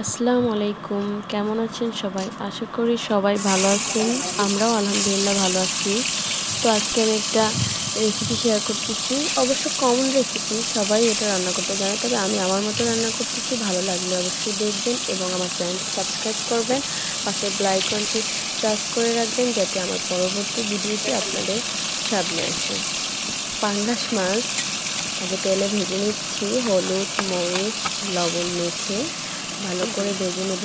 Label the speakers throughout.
Speaker 1: আসসালামু আলাইকুম, কেমন আছেন সবাই? আশা করি সবাই ভালো আছেন। আমরাও আলহামদুলিল্লাহ ভালো আছি। তো আজকে আমি একটা রেসিপি শেয়ার করতেছি। অবশ্য কমন রেসিপি, সবাই এটা রান্না করতে জানে, তবে আমি আমার মতো রান্না করতেছি। ভালো লাগলে অবশ্যই দেখবেন এবং আমার চ্যানেলটি সাবস্ক্রাইব করবেন। পাশে বেল আইকনটি প্রেস করে রাখবেন যাতে আমার পরবর্তী ভিডিওটি আপনাদের সামনে আসে। পাঙ্গাস মাছ আগে তেলে ভেজে নিচ্ছি, হলুদ, মরিচ, লবণ মেখে ভালো করে ভেজে নেব।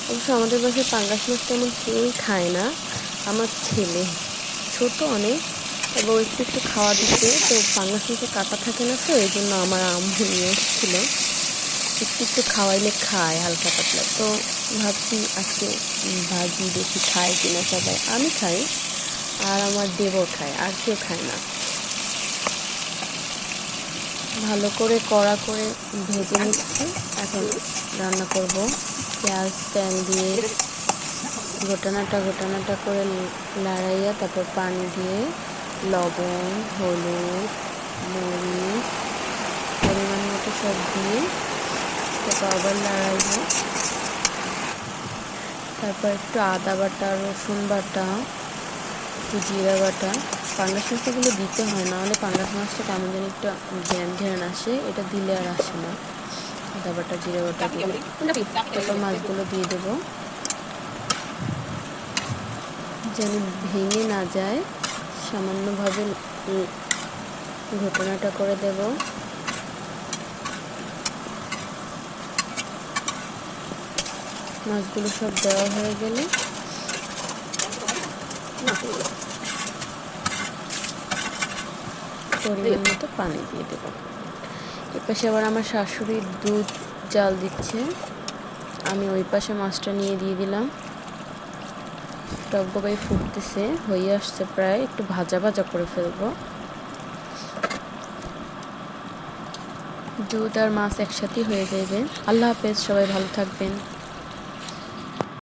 Speaker 1: অবশ্য আমাদের বাসায় পাঙ্গাস মাছ তেমন কেউই খায় না। আমার ছেলে ছোট অনেক, তবে ও একটু একটু খাওয়া দিতে, তো পাঙ্গাস মাছে কাটা থাকে না, তো এই জন্য আমার আম্মু নিয়ে এসেছিল। একটু একটু খাওয়াইলে খায় হালকা পাতলা, তো ভাবছি আজকে ভাজি বেশি খায় কিনা সবাই। আমি খাই আর আমার দেবর খায়, আর কেউ খায় না। ভালো করে কড়া করে ভেজে নিচ্ছি। এখন রান্না করব। পেঁয়াজ তেল দিয়ে ঘোটানাটা করে লাড়াইয়া তারপর পানি দিয়ে লবণ, হলুদ, মরিচ পরিমাণ মতো সব দিয়ে তারপর আবার লাড়াইব। তারপর একটু আদা বাটা, রসুন বাটা, একটু জিরা বাটা। পাঙ্গাস মাছগুলো দিতে হয়, না হলে পাঙ্গাস মাছটা কেমন যেন একটু ঘ্যান ঘ্যান আসে, এটা দিলে আর আসে না। আদা বাটা, জিরা বাটা দিয়ে তারপর মাছগুলো দিয়ে দেবো, যেন ভেঙে না যায়। সামান্যভাবে ঘটনাটা করে দেব। মাছগুলো সব দেওয়া হয়ে গেলে পরিমাণ মতো পানি দিয়ে দেব। এপাশে আবার আমার শাশুড়ি দুধ জাল দিচ্ছে, আমি ওই পাশে মাছটা নিয়ে দিয়ে দিলাম। টকবগাই ফুটতেছে, হয়ে আসছে প্রায়, একটু ভাজা ভাজা করে ফেলবো। দুধ আর মাছ একসাথেই হয়ে যাবে। আল্লাহ হাফেজ, সবাই ভালো থাকবেন।